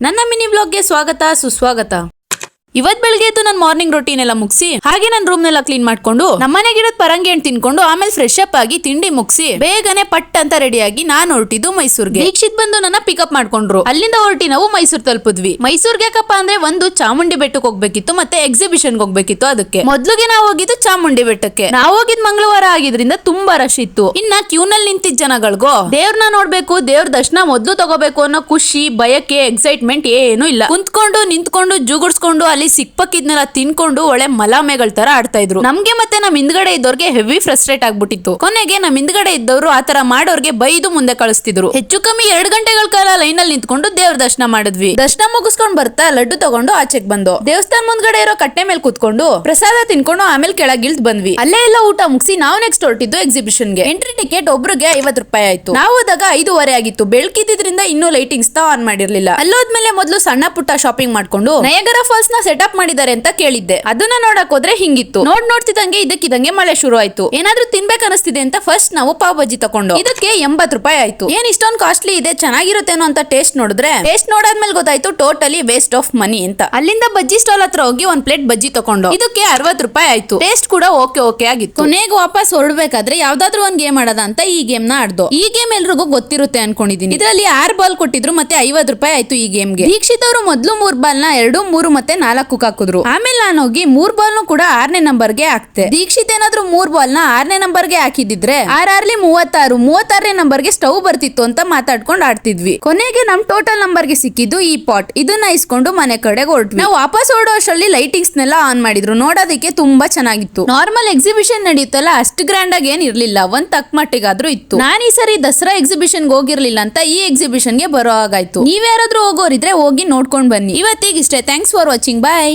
ನನ್ನ ಮಿನಿ ಬ್ಲಾಗ್ಗೆ ಸ್ವಾಗತ ಸುಸ್ವಾಗತ. ಇವತ್ ಬೆಳಗ್ಗೆ ಎದ್ದು ನನ್ನ ಮಾರ್ನಿಂಗ್ ರೊಟೀನ್ ಎಲ್ಲ ಮುಗಿಸಿ ಹಾಗೆ ನನ್ನ ರೂಮ್ ನೆಲ್ಲ ಕ್ಲೀನ್ ಮಾಡ್ಕೊಂಡು ನಮ್ಮನೆ ಗಿಡದ ಪರಂಗಿ ಹಣ್ಣು ತಿನ್ಕೊಂಡು ಆಮೇಲೆ ಫ್ರೆಶ್ ಅಪ್ ಆಗಿ ತಿಂಡಿ ಮುಗಿಸಿ ಬೇಗನೆ ಪಟ್ ಅಂತ ರೆಡಿಯಾಗಿ ನಾನು ಹೊರಟಿದ್ದು ಮೈಸೂರ್ಗೆ. ದೀಕ್ಷಿತ್ ಬಂದು ನನ್ನ ಪಿಕಪ್ ಮಾಡ್ಕೊಂಡ್ರು. ಅಲ್ಲಿಂದ ಹೊರಟಿ ನಾವು ಮೈಸೂರ್ ತಲುಪಿದ್ವಿ. ಮೈಸೂರ್ಗೆ ಯಾಕಪ್ಪ ಅಂದ್ರೆ ಒಂದು ಚಾಮುಂಡಿ ಬೆಟ್ಟಕ್ಕೆ ಹೋಗ್ಬೇಕಿತ್ತು ಮತ್ತೆ ಎಕ್ಸಿಬಿಷನ್ ಹೋಗ್ಬೇಕಿತ್ತು. ಅದಕ್ಕೆ ಮೊದ್ಲಿಗೆ ನಾವು ಹೋಗಿದ್ದು ಚಾಮುಂಡಿ ಬೆಟ್ಟಕ್ಕೆ. ನಾವು ಹೋಗಿದ್ ಮಂಗಳವಾರ ಆಗಿದ್ರಿಂದ ತುಂಬಾ ರಶ್ ಇತ್ತು. ಇನ್ನ ಕ್ಯೂ ನಲ್ಲಿ ನಿಂತಿದ್ದ ಜನಗಳಿಗೂ ದೇವ್ರನ್ನ ನೋಡ್ಬೇಕು, ದೇವ್ರ ದರ್ಶನ ಮೊದ್ಲು ತಗೋಬೇಕು ಅನ್ನೋ ಖುಷಿ, ಬಯಕೆ, ಎಕ್ಸೈಟ್ಮೆಂಟ್ ಏನು ಇಲ್ಲ. ಕುಂತ್ಕೊಂಡು ನಿಂತ್ಕೊಂಡು ಜೂಗುಡ್ಸ್ಕೊಂಡು ಅಲ್ಲಿ ಸಿಕ್ಪಕ್ಕಿದ್ನೆಲ್ಲ ತಿನ್ಕೊಂಡು ಒಳ್ಳೆ ಮಲಾಮೆಗಳ ತರ ಆಡ್ತಾ ಇದ್ರು. ನಮ್ಗೆ ಮತ್ತೆ ನಮ್ ಹಿಂದ್ಗಡೆ ಇದ್ದವ್ರಿಗೆ ಹೆವಿ ಫ್ರಸ್ಟ್ರೇಟ್ ಆಗ್ಬಿಟ್ಟಿತ್ತು. ಕೊನೆಗೆ ನಮ್ ಹಿಂದ್ಗಡೆ ಇದ್ದವರು ಆತರ ಮಾಡೋರ್ಗೆ ಬೈದು ಮುಂದೆ ಕಳಿಸ್ತಿದ್ರು. ಹೆಚ್ಚು ಕಮ್ಮಿ 2 ಗಂಟೆಗಳ ಕಾಲ ಲೈನ್ ಅಲ್ಲಿ ನಿಂತ್ಕೊಂಡು ದೇವ್ರ ದರ್ಶನ ಮಾಡಿದ್ವಿ. ದರ್ಶನ ಮುಗಿಸ್ಕೊಂಡ್ ಬರ್ತಾ ಲಡ್ಡು ತಗೊಂಡು ಆಚೆಗೆ ಬಂದು ದೇವಸ್ಥಾನ ಮುಂದ್ಗಡೆ ಇರೋ ಕಟ್ಟೆ ಮೇಲೆ ಕುತ್ಕೊಂಡು ಪ್ರಸಾದ ತಿನ್ಕೊಂಡು ಆಮೇಲೆ ಕೆಳಗಿಳ್ದ್ ಬಂದ್ವಿ. ಅಲ್ಲೇ ಎಲ್ಲ ಊಟ ಮುಗಿಸಿ ನಾವು ನೆಕ್ಸ್ಟ್ ಹೊರಟಿದ್ದು ಎಕ್ಸಿಬಿಷನ್ ಗೆ. ಎಂಟ್ರಿ ಟಿಕೆಟ್ ಒಬ್ರಿಗೆ 50 ರೂಪಾಯಿ ಆಯ್ತು. ನಾವು ಹೋದಾಗ 5:30 ಆಗಿತ್ತು. ಬೆಳಕಿದ್ರಿಂದ ಇನ್ನೂ ಲೈಟಿಂಗ್ಸ್ ಆನ್ ಮಾಡಿರ್ಲಿಲ್ಲ. ಅಲ್ಲೋದ್ಮೇಲೆ ಮೊದ್ಲು ಸಣ್ಣ ಪುಟ್ಟ ಶಾಪಿಂಗ್ ಮಾಡ್ಕೊಂಡು ನಯಗರ ಫಾಲ್ಸ್ ನ ಸೆಟಪ್ ಮಾಡಿದ್ದಾರೆ ಅಂತ ಕೇಳಿದ್ದೆ. ಅದನ್ನ ನೋಡಕ್ ಹೋದ್ರೆ ಹಿಂಗಿತ್ತು. ನೋಡ್ತಿದಂಗೆ ಇದಕ್ಕಿದಂಗೆ ಮಳೆ ಶುರು ಆಯ್ತು. ಏನಾದ್ರೂ ತಿನ್ಬೇಕು ಅನಿಸ್ತಿದೆ ಅಂತ ಫಸ್ಟ್ ನಾವು ಪಾವ್ ಬಜ್ಜಿ ತಕೊಂಡು ಇದಕ್ಕೆ 80 ರೂಪಾಯಿ ಆಯ್ತು. ಏನ್ ಇಷ್ಟೊಂದು ಕಾಸ್ಟ್ಲಿ ಇದೆ, ಚೆನ್ನಾಗಿರುತ್ತೇನೋ ಅಂತ ಟೇಸ್ಟ್ ನೋಡಿದ್ರೆ ಟೇಸ್ಟ್ ನೋಡಾದ್ಮೇಲೆ ಗೊತ್ತಾಯ್ತು ಟೋಟಲಿ ವೇಸ್ಟ್ ಆಫ್ ಮನಿ ಅಂತ. ಅಲ್ಲಿಂದ ಬಜ್ಜಿ ಸ್ಟಾಲ್ ಹತ್ರ ಹೋಗಿ 1 ಪ್ಲೇಟ್ ಬಜ್ಜಿ ತಕೊಂಡು ಇದಕ್ಕೆ 60 ರೂಪಾಯಿ ಆಯ್ತು. ಟೇಸ್ಟ್ ಕೂಡ ಓಕೆ ಆಗಿತ್ತು. ಕೊನೆಗೆ ವಾಪಸ್ ಹೊರಡ್ಬೇಕಾದ್ರೆ ಯಾವ್ದಾದ್ರು ಒಂದ್ ಗೇಮ್ ಆಡೋದ ಅಂತ ಈ ಗೇಮ್ ನ ಆಡ್ದು. ಈ ಗೇಮ್ ಎಲ್ರಿಗೂ ಗೊತ್ತಿರುತ್ತೆ ಅನ್ಕೊಂಡಿದೀನಿ. ಇದರಲ್ಲಿ 6 ಬಾಲ್ ಕೊಟ್ಟಿದ್ರು ಮತ್ತೆ 50 ರೂಪಾಯಿ ಆಯ್ತು ಈ ಗೇಮ್ಗೆ. ದೀಕ್ಷಿತ್ ಅವರು ಮೊದ್ಲು 3 ಬಾಲ್ ನ 2, 3 ಮತ್ತೆ 4 ಹಾಕಿದ್ರು. ಆಮೇಲೆ ನಾನು ಹೋಗಿ 3 ಬಾಲ್ ಕೂಡ 6ನೇ ನಂಬರ್ಗೆ ಹಾಕ್ತೆ. ದೀಕ್ಷಿತ್ ಏನಾದ್ರು 3 ಬಾಲ್ ನ 6ನೇ ನಂಬರ್ಗೆ ಹಾಕಿದಿದ್ರೆ 6 36ನೇ ನಂಬರ್ಗೆ ಸ್ಟವ್ ಬರ್ತಿತ್ತು ಅಂತ ಮಾತಾಡ್ಕೊಂಡು ಆಡ್ತಿದ್ವಿ. ಕೊನೆಗೆ ನಮ್ ಟೋಟಲ್ ನಂಬರ್ಗೆ ಸಿಕ್ಕಿದ್ದು ಈ ಪಾಟ್. ಇದನ್ನ ಇಸ್ಕೊಂಡು ಮನೆ ಕಡೆಗೆ ಹೊರಟ್ವಿ. ನಾವು ವಾಪಸ್ ಹೊರಡೋ ಅಷ್ಟರಲ್ಲಿ ಲೈಟಿಂಗ್ಸ್ ನೆಲ್ಲ ಆನ್ ಮಾಡಿದ್ರು. ನೋಡೋದಕ್ಕೆ ತುಂಬಾ ಚೆನ್ನಾಗಿತ್ತು. ನಾರ್ಮಲ್ ಎಕ್ಸಿಬಿಷನ್ ನಡೆಯುತ್ತಲ್ಲ ಅಷ್ಟು ಗ್ರ್ಯಾಂಡ್ ಆಗಿ ಏನ್ ಇರ್ಲಿಲ್ಲ, ಒಂದ್ ತಕ್ಕ ಮಟ್ಟಿಗಾದ್ರೂ ಇತ್ತು. ನಾನು ಈ ಸರಿ ದಸರಾ ಎಕ್ಸಿಬಿಷನ್ ಹೋಗಿರ್ಲಿಲ್ಲ ಅಂತ ಈ ಎಕ್ಸಿಬಿಷನ್ ಗೆ ಬರೋ ಹಾಗಾಯ್ತು. ನೀವ್ ಯಾರಾದ್ರೂ ಹೋಗೋರಿದ್ರೆ ಹೋಗಿ ನೋಡ್ಕೊಂಡ್ ಬನ್ನಿ. ಇವತ್ತಿಗಿಷ್ಟೇ. Thanks for watching. ಬಾಯ್.